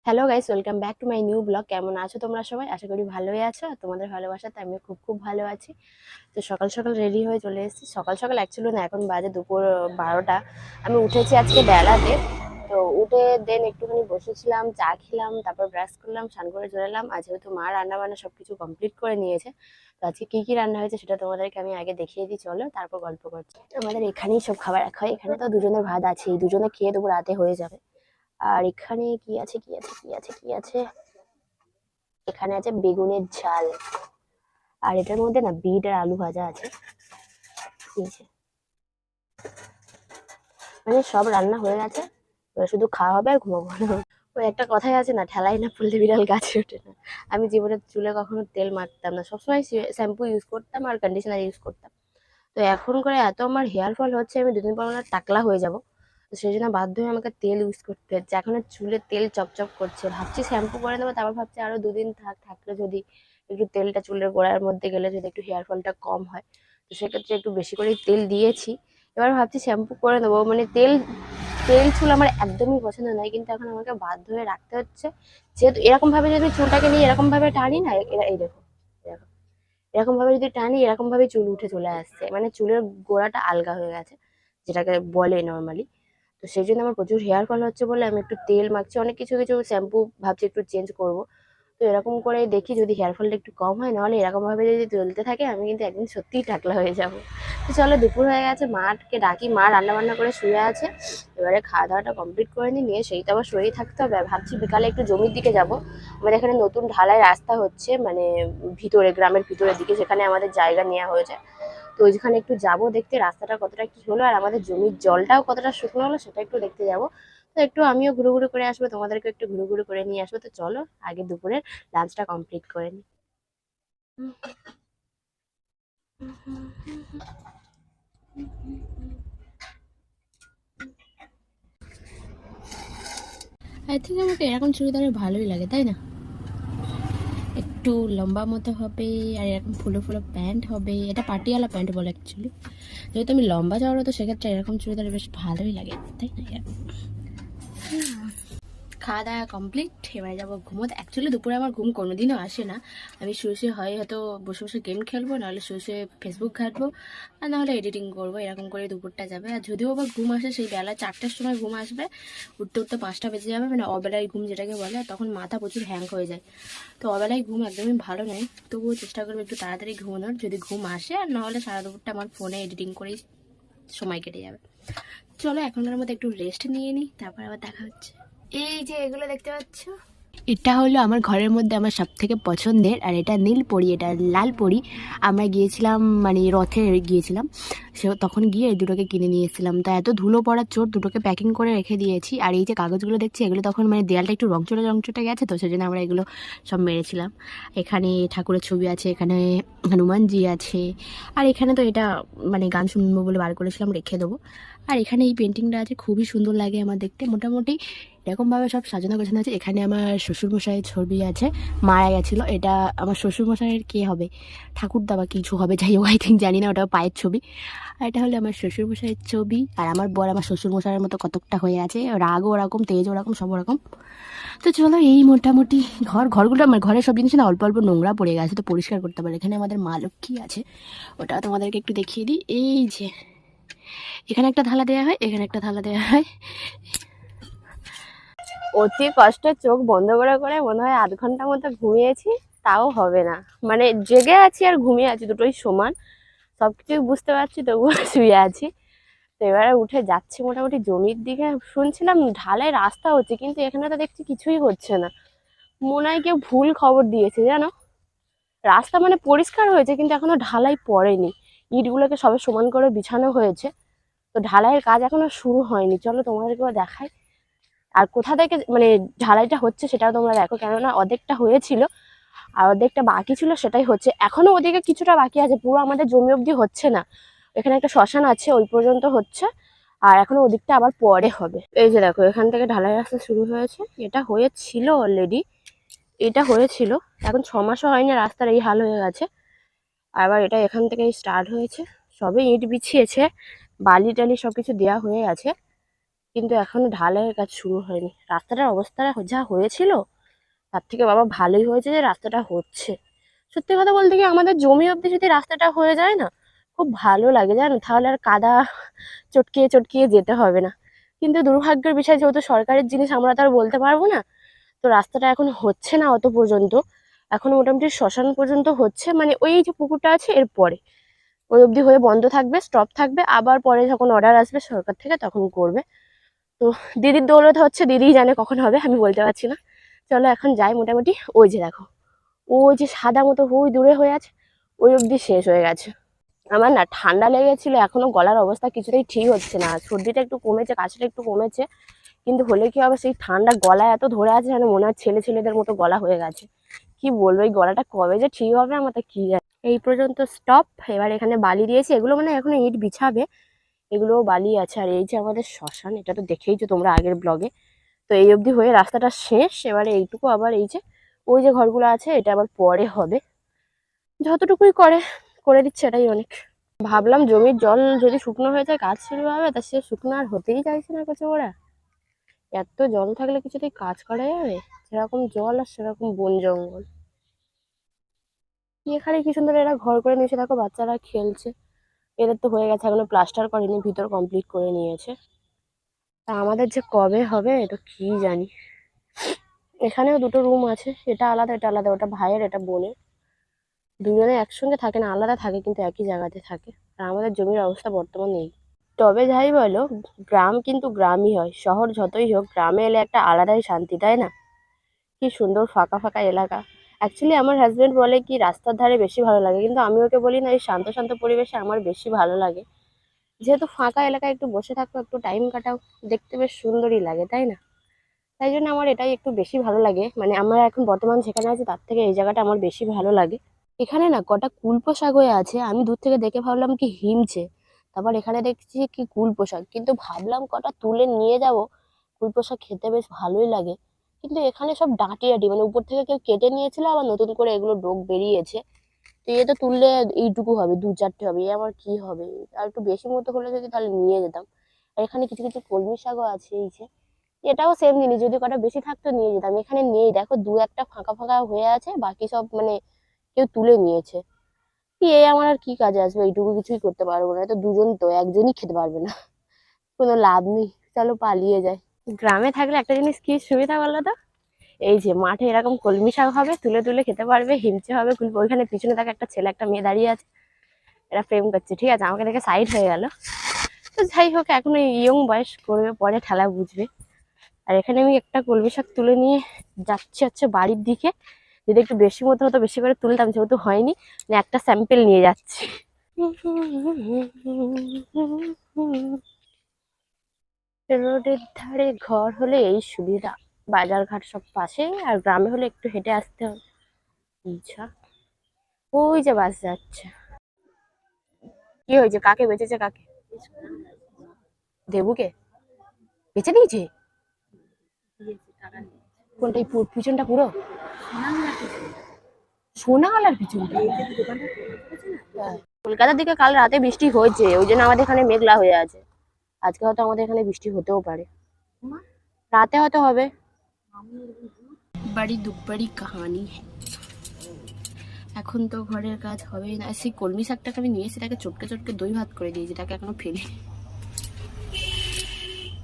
Hello guys, welcome back to my new blog. কেমন আছো তোমরা সবাই? আশা করি ভালোই আছো। আর তোমাদের ভালোবাসাতে আমি খুব খুব ভালো আছি। তো সকাল সকাল রেডি হয়ে চলে এসেছি। সকাল সকাল অ্যাকচুয়ালি না, এখন বাজে দুপুর 12টা। আমি উঠেছি আজকে বেলাতে। তো উঠে দেন একটুখানি বসেছিলাম, চা খেলাম, তারপর ব্রাশ করলাম, স্নান করে চলে এলাম। আর যেহেতু মা রান্না বান্না সবকিছু কমপ্লিট করে নিয়েছে, তো আজকে কি কি রান্না হয়েছে সেটা তোমাদেরকে আমি আগে দেখিয়ে দিই, চলো তারপর গল্প করছি। আমাদের এখানেই সব খাবার রাখা হয়। এখানে তো দুজনের ভাত আছে, এই দুজনে খেয়ে দেবো, রাতে হয়ে যাবে। আর এখানে কি আছে কি আছে কি আছে কি আছে, এখানে আছে বেগুনের ঝাল। আর এটার মধ্যে না বিট আর আলু ভাজা আছে। ঠিক আছে, মানে সব রান্না হয়ে গেছে, এবার শুধু খাওয়া হবে আর ঘুমাবো না। ওই একটা কথাই আছে না, ঠেলাই না পড়লে বিড়াল গাছে ওঠে না। আমি জীবনে চুলে কখনো তেল মাখতাম না, সবসময় শ্যাম্পু ইউজ করতাম আর কন্ডিশনার ইউজ করতাম। তো এখন করে এত আমার হেয়ার ফল হচ্ছে, আমি দুদিন পর আমার টাকলা হয়ে যাব। তো সেই জন্য বাধ্য হয়ে আমাকে তেল ইউজ করতে হচ্ছে। এখন আর চুলে তেল চপচপ করছে, ভাবছি শ্যাম্পু করে নেবো, তারপর ভাবছি আরো দুদিন থাকলে যদি একটু তেলটা চুলের গোড়ার মধ্যে গেলে যদি একটু হেয়ার ফলটা কম হয়, তো সেক্ষেত্রে একটু বেশি করেই তেল দিয়েছি। এবার ভাবছি শ্যাম্পু করে নেবো, মানে তেল তেল চুল আমার একদমই পছন্দ নয়, কিন্তু এখন আমাকে বাধ্য হয়ে রাখতে হচ্ছে। যেহেতু এরকম ভাবে যদি চুলটাকে নিয়ে এরকম ভাবে টানি না, এই দেখো, এরকম এরকম ভাবে যদি টানি, এরকম ভাবে চুল উঠে চলে আসছে, মানে চুলের গোড়াটা আলগা হয়ে গেছে, যেটাকে বলে নর্মালি। তো সেই জন্য আমার প্রচুর হেয়ার ফল হচ্ছে বলে আমি একটু তেল মাখছি, অনেক কিছু কিছু শ্যাম্পু ভাবছি একটু চেঞ্জ করব। তো এরকম করে দেখি যদি হেয়ার ফলটা একটু কম হয়, নাহলে এরকম ভাবে যদি চলতে থাকে আমি কিন্তু একদিন সত্যিই টাকলা হয়ে যাব। তো চলো, দুপুর হয়ে গেছে, মাকে ডাকি। মা রান্না বান্না করে শুয়ে আছে। এবারে খাওয়া দাওয়াটা কমপ্লিট করে নিয়ে সেই তো আবার শুয়েই থাকতে হবে। আর ভাবছি বিকালে একটু জমির দিকে যাব। আমাদের এখানে নতুন ঢালাই রাস্তা হচ্ছে, মানে ভিতরে, গ্রামের ভিতরের দিকে, যেখানে আমাদের জায়গা নেওয়া হয়েছে। তো ওইখানে একটু যাব দেখতে রাস্তাটা কতটা কি হলো, আর আমাদের জমির জলটাও কতটা শুকনো হলো সেটা একটু দেখতে যাব। তো একটু আমিও ঘুরু ঘুরু করে আসবো, তোমাদেরকে একটু ঘুরু ঘুরু করে নিয়ে আসবো। তো চলো আগে দুপুরের লাঞ্চটা কমপ্লিট করে নিই। আই থিঙ্ক আমাকে এরকম চুড়িদারে ভালোই লাগে, তাই না? একটু লম্বা মতো হবে, আর এরকম ফুলো ফুলো প্যান্ট হবে। এটা পাটিয়ালা প্যান্ট বলে অ্যাকচুয়ালি। যেহেতু আমি লম্বা চওড়া, তো সেক্ষেত্রে এরকম চুড়িদার বেশ ভালোই লাগে, তাই না? খাওয়া দাওয়া কমপ্লিট, এবারে যাবো ঘুমোতে। অ্যাকচুয়ালি দুপুরে আমার ঘুম কোনোদিনও আসে না। আমি শুয়ে শুয়ে হয়তো বসে বসে গেম খেলবো, নাহলে শুয়ে শুয়ে ফেসবুক ঘাঁটবো, আর নাহলে এডিটিং করবো। এরকম করে দুপুরটা যাবে। আর যদিও আবার ঘুম আসে, সেই বেলা 4টার সময় ঘুম আসবে, উঠতে উঠতে 5টা বেজে যাবে, মানে অবেলায় ঘুম যেটাকে বলে। আর তখন মাথা প্রচুর হ্যাং হয়ে যায়। তো অবেলায় ঘুম একদমই ভালো নয়, তবুও চেষ্টা করবো একটু তাড়াতাড়ি ঘুমানোর, যদি ঘুম আসে। আর নাহলে সারা দুপুরটা আমার ফোনে এডিটিং করেই সময় কেটে যাবে। চলো এখনকার মতো একটু রেস্ট নিয়ে নিই, তারপর আবার দেখা হচ্ছে। এই যে এগুলো দেখতে পাচ্ছ, এটা হলো আমার ঘরের মধ্যে আমার সব থেকে পছন্দের। আর এটা নীল পরি, এটা লাল পরি। আমরা গিয়েছিলাম, মানে রথে গিয়েছিলাম, সে তখন গিয়ে এই দুটোকে কিনে নিয়ে এসেছিলাম। তো এত ধুলো পড়ার চোট, দুটোকে প্যাকিং করে রেখে দিয়েছি। আর এই যে কাগজগুলো দেখছি, এগুলো তখন মানে দেয়ালটা একটু রংচটা গেছে, তো সেজন্য আমরা এগুলো সব মেরেছিলাম। এখানে ঠাকুরের ছবি আছে, এখানে হনুমানজি আছে। আর এখানে তো এটা মানে গান শুনবো বলে বার করেছিলাম, রেখে দেবো। আর এখানে এই পেন্টিংটা আছে, খুবই সুন্দর লাগে আমার দেখতে। মোটামুটি এরকমভাবে সব সাজানো গোছানো আছে। এখানে আমার শ্বশুরমশাইয়ের ছবি আছে, মারা গেছিলো। এটা আমার শ্বশুরমশাইয়ের কে হবে, ঠাকুরদা বা কিছু হবে, যাই হোক, আই থিঙ্ক, জানি না, ওটা পায়ের ছবি। আর এটা হলো আমার শ্বশুরমশাইয়ের ছবি। আর আমার বর আমার শ্বশুরমশাইয়ের মতো কতকটা হয়ে আছে, রাগও ওরকম, তেজ ওরকম, সব ওরকম। তো চলো, এই মোটামুটি ঘরগুলো, আমার ঘরের সব জিনিস না অল্প অল্প নোংরা পড়ে গেছে, তো পরিষ্কার করতে পারে। এখানে আমাদের মা লক্ষ্মী আছে, ওটা তোমাদেরকে একটু দেখিয়ে দিই। এই যে এখানে একটা থালা দেওয়া হয়, এখানে একটা থালা দেওয়া হয়। অতি কষ্টে চোখ বন্ধ করে করে মনে হয় 8 ঘন্টা মতো ঘুমিয়েছি, তাও হবে না। মানে জেগে আছি আর ঘুমিয়ে আছি, দুটোই সমান। সবকিছুই বুঝতে পারছি, তবুও শুয়ে আছি। তো এবারে উঠে যাচ্ছি মোটামুটি জমির দিকে। শুনছিলাম ঢালাই রাস্তা হচ্ছে, কিন্তু এখানে তো দেখছি কিছুই হচ্ছে না। মনে হয় কেউ ভুল খবর দিয়েছে, জানো। রাস্তা মানে পরিষ্কার হয়েছে, কিন্তু এখনো ঢালাই পড়েনি। ইটগুলোকে সবে সমান করে বিছানো হয়েছে, তো ঢালাইয়ের কাজ এখনো শুরু হয়নি। চলো তোমাদেরকেও দেখাই। আর কোথা থেকে মানে ঢালাইটা হচ্ছে সেটাও তোমরা দেখো, কেননা অর্ধেকটা হয়েছিল আর অর্ধেকটা বাকি ছিল, সেটাই হচ্ছে। এখনো ওদিকে কিছুটা বাকি আছে, পুরো আমাদের জমি অবধি হচ্ছে না। এখানে একটা শ্মশান আছে, ওই পর্যন্ত হচ্ছে। আর এখনো ওদিকটা আবার পরে হবে। এই যে দেখো, এখান থেকে ঢালাই রাস্তা শুরু হয়েছে। এটা হয়েছিল অলরেডি, এটা হয়েছিল। এখন 6 মাসও হয়নি, রাস্তার এই হাল হয়ে গেছে। আবার এটা এখান থেকেই স্টার্ট হয়েছে। সবে ইট বিছিয়েছে, বালি টালি সবকিছু দেওয়া হয়ে গেছে। কিন্তু এখনো ঢালাইয়ের কাজ শুরু হয়নি। রাস্তাটার অবস্থা যা হয়েছিল তার থেকে বাবা ভালোই হয়েছে যে রাস্তাটা হচ্ছে। সত্যি কথা বলতে কি আমাদের জমি অবধি যদি রাস্তাটা হয়ে যায় না, খুব ভালো লাগে জানো, তাহলে আর কাদা চটকিয়ে চটকিয়ে যেতে হবে না। কিন্তু দুর্ভাগ্যের বিষয়, যেহেতু সরকারের জিনিস আমরা তো আর বলতে পারবো না, তো রাস্তাটা এখন হচ্ছে না অত পর্যন্ত। এখন মোটামুটি শ্মশান পর্যন্ত হচ্ছে, মানে ওই যে পুকুরটা আছে এর পরে ওই অবধি হয়ে বন্ধ থাকবে, স্টপ থাকবে, আবার পরে যখন অর্ডার আসবে সরকার থেকে তখন করবে। তো দিদির দৌলতে হচ্ছে, দিদিই জানে কখন হবে, আমি বলতে পারছি না। চলো এখন যাই। মোটামুটি ওই যে দেখো, ওই যে সাদা মতো ওই দূরে হয়ে আছে, ওই অবধি শেষ হয়ে গেছে। আমার না ঠান্ডা লেগেছিল, এখনো গলার অবস্থা কিছুতেই ঠিক হচ্ছে না। সর্দিটা একটু কমেছে, কাশিটা একটু কমেছে, কিন্তু হলে কি হবে, সেই ঠান্ডা গলায় এত ধরে আছে যেন মনে হয় ছেলেদের মতো গলা হয়ে গেছে। কি বলবো, এই গলাটা কবে যে ঠিক হবে আমার তা কি জানি। এই পর্যন্ত স্টপ। এবার এখানে বালি দিয়েছি, এগুলো মানে এখনো ইট বিছাবে, এগুলোও বালি আছে। আর এই যে আমাদের শ্মশান, এটা তো দেখেইছো তোমরা আগের ব্লগে। তো এই অবধি হয়ে রাস্তাটা শেষ। এবারে এইটুকু আবার এই যে ওই যে ঘরগুলো আছে এটা আবার পরে হবে। যতটুকুই করে দিচ্ছে এটাই অনেক। ভাবলাম জমির জল যদি শুকনো হয়ে যায় কাজ শুরু হবে, তা সে শুকনো আর হতেই চাইছে না কিছু। ওরা এত জল থাকলে কিছুতেই কাজ করা যাবে? সেরকম জল আর সেরকম বন জঙ্গল। এখানে কি সুন্দর এরা ঘর করে নিয়েছে, দেখো বাচ্চারা খেলছে। এদের তো হয়ে গেছে, এখনো প্লাস্টার করেনি, ভিতর কমপ্লিট করে নিয়েছে। তা আমাদের যে কবে হবে তো কি জানি। এখানেও দুটো রুম আছে, এটা আলাদা এটা আলাদা, ওটা ভাইয়ের এটা বোনের। দুজনে একসঙ্গে থাকে না, আলাদা থাকে কিন্তু একই জায়গাতে থাকে। আর আমাদের জমির অবস্থা বর্তমান নেই। তবে যাই বলো, গ্রাম কিন্তু গ্রামই হয়। শহর যতই হোক, গ্রামে এলে একটা আলাদাই শান্তি, তাই না? কি সুন্দর ফাঁকা ফাঁকা এলাকা। অ্যাকচুয়ালি আমার হাজবেন্ড বলে কি রাস্তার ধারে বেশি ভালো লাগে, কিন্তু আমি ওকে বলি না, এই শান্ত শান্ত পরিবেশে আমার বেশি ভালো লাগে। যেহেতু ফাঁকা এলাকায় একটু বসে থাকো, একটু টাইম কাটাও, দেখতে বেশ সুন্দরই লাগে, তাই না? তাই জন্য আমার এটাই একটু বেশি ভালো লাগে। মানে আমার এখন বর্তমান যেখানে আছে তার থেকে এই জায়গাটা আমার বেশি ভালো লাগে। এখানে না কটা কুলপো শাক হয়ে আছে, আমি দূর থেকে দেখে ভাবলাম কি হিমছে, তারপর এখানে দেখছি কি কুলপো শাক, কিন্তু ভাবলাম কটা তুলে নিয়ে যাব। কুলপো শাক খেতে বেশ ভালোই লাগে, কিন্তু এখানে সব ডাঁটি ডাঁটি, মানে উপর থেকে কেউ কেটে নিয়েছিল, আবার নতুন করে এগুলো ডোক বেরিয়েছে। তো এ তো তুললে এইটুকু হবে, দু চারটে হবে, এ আমার কি হবে? আর একটু বেশি মতো হলে যদি তাহলে নিয়ে যেতাম। আর এখানে কিছু কিছু কলমি শাকও আছে, এই যে এটাও সেম জিনিস, যদি কটা বেশি থাকতো নিয়ে যেতাম। এখানে নেই, দেখো দু একটা ফাঁকা ফাঁকা হয়ে আছে, বাকি সব মানে কেউ তুলে নিয়েছে। কি এ আমার আর কি কাজে আসবে? এইটুকু কিছুই করতে পারবো না, তো দুজন তো একজনই খেতে পারবে না, কোনো লাভ নেই। চলো পালিয়ে যায়। গ্রামে থাকলে একটা জিনিস কি সুবিধা বলো তো, এই যে মাঠে এরকম কলমি শাক হবে, তুলে তুলে খেতে পারবে, হিমচে হবে। ওইখানে পিছনে থাকে একটা ছেলে একটা মেয়ে দাঁড়িয়ে আছে, এরা প্রেম করছে, ঠিক আছে, আমাকে দেখে সাইড হয়ে গেল। তো যাই হোক, এখন এই ইয়ং বয়স করবে, পরে ঠেলা বুঝবে। আর এখানে আমি একটা কলমি শাক তুলে নিয়ে যাচ্ছি হচ্ছে বাড়ির দিকে। যদি একটু বেশি মতো হতো বেশি করে তুলতাম, যেহেতু হয়নি একটা স্যাম্পেল নিয়ে যাচ্ছি। রোডের ধারে ঘর হলে এই সুবিধা, বাজার ঘাট সব পাশে। আর গ্রামে হলে একটু হেঁটে আসতে হবে। আচ্ছা, ওই যে বাস যাচ্ছে। কি হয়েছে? কাকে বেঁচেছে? কাকে? দেবুকে বেঁচে দিয়েছে? কোনটা? পিছনটা পুরো সোনাওয়ালার পিছনটা? হ্যাঁ। কলকাতার দিকে কাল রাতে বৃষ্টি হয়েছে, ওই জন্য আমাদের এখানে মেঘলা হয়ে আছে। আজকে হয়তো আমাদের এখানে বৃষ্টি হতেও পারে, রাতে হয়তো হবে। বাড়ি দুবারি কাহানি। এখন তো ঘরের কাজ হবেই না। সেই কলমি শাকটাকে আমি নিয়ে এসে তাকে চটকে চটকে দই ভাত করে দিয়েছি, তাকে এখনো ফেলি।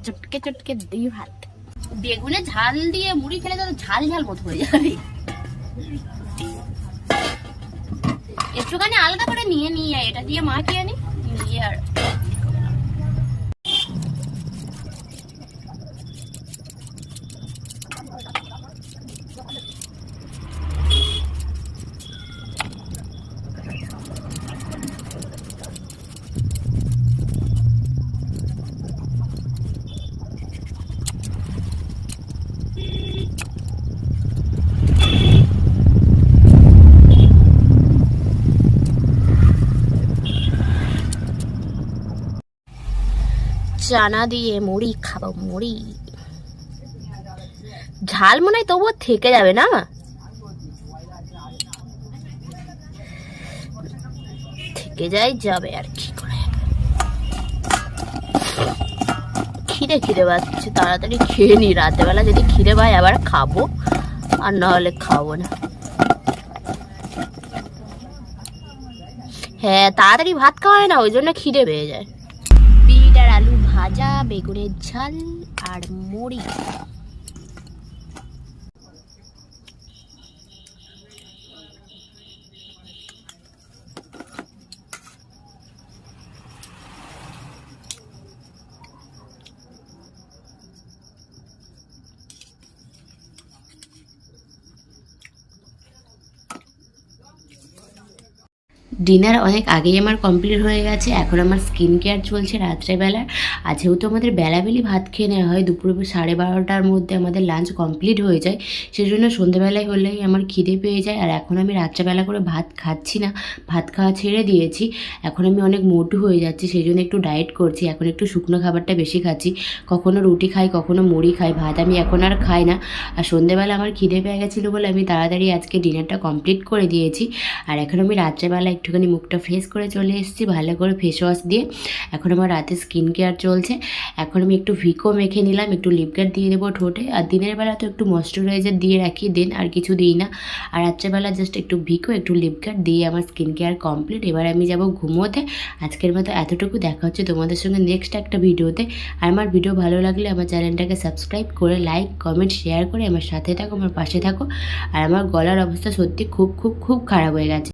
চটকে চটকে দই ভাত, বেগুনে ঝাল দিয়ে মুড়ি খেলে তো ঝাল ঝাল মতো হয়ে যাবে। একটুখানি আলাদা করে নিয়ে নিয়ে এটা দিয়ে মাখিয়ে আনি, নিয়ে আর চানা দিয়ে মুড়ি খাবো। মুড়ি ঝাল মনে হয় তবুও থেকে যাবে না, থেকে যাই যাবে আর কি করে। খিদে খিদে খিদে পাচ্ছে, তাড়াতাড়ি খেয়ে নি, রাতেবেলা যদি খিদে পায় আবার খাবো, আর না হলে খাবো না। হ্যাঁ, তাড়াতাড়ি ভাত খাওয়া হয় না, ওই জন্য খিদে পেয়ে যায়। বিট আর আলু ভাজা, বেগুনের ঝাল আর মুড়ি। ডিনার অনেক আগেই আমার কমপ্লিট হয়ে গেছে, এখন আমার স্কিন কেয়ার চলছে রাত্রেবেলার। আর যেহেতু আমাদের বেলাবেলি ভাত খেয়ে নেওয়া হয়, দুপুর 12:30টার মধ্যে আমাদের লাঞ্চ কমপ্লিট হয়ে যায়, সেই জন্য সন্ধ্যেবেলায় হলেই আমার খিদে পেয়ে যায়। আর এখন আমি রাত্রেবেলা করে ভাত খাচ্ছি না, ভাত খাওয়া ছেড়ে দিয়েছি। এখন আমি অনেক মোটু হয়ে যাচ্ছি, সেই জন্য একটু ডায়েট করছি, এখন একটু শুকনো খাবারটা বেশি খাচ্ছি। কখনো রুটি খাই, কখনো মুড়ি খাই, ভাত আমি এখন আর খাই না। আর সন্ধ্যেবেলা আমার খিদে পেয়ে গেছিলো বলে আমি তাড়াতাড়ি আজকে ডিনারটা কমপ্লিট করে দিয়েছি। আর এখন আমি রাত্রেবেলা একটুখানি মুখটা ফ্রেশ করে চলে এসেছি ভালো করে ফেস ওয়াশ দিয়ে। এখন আমার রাতে স্কিন কেয়ার চলছে। এখন আমি একটু ভিকো মেখে নিলাম, একটু লিপ গার্ড দিয়ে দেবো ঠোঁটে। আর দিনের বেলা তো একটু ময়শ্চারাইজার দিয়ে রাখি, দেন আর কিছু দিই না। আর রাত্রেবেলা জাস্ট একটু ভিকো, একটু লিপ গার্ড দিয়ে আমার স্কিন কেয়ার কমপ্লিট। এবার আমি যাব ঘুমোতে। আজকের মতো এতটুকু, দেখা হচ্ছে তোমাদের সঙ্গে নেক্সট একটা ভিডিওতে। আর আমার ভিডিও ভালো লাগলে আমার চ্যানেলটাকে সাবস্ক্রাইব করে লাইক কমেন্ট শেয়ার করে আমার সাথে থাকো, আমার পাশে থাকো। আর আমার গলার অবস্থা সত্যি খুব খুব খুব খারাপ হয়ে গেছে।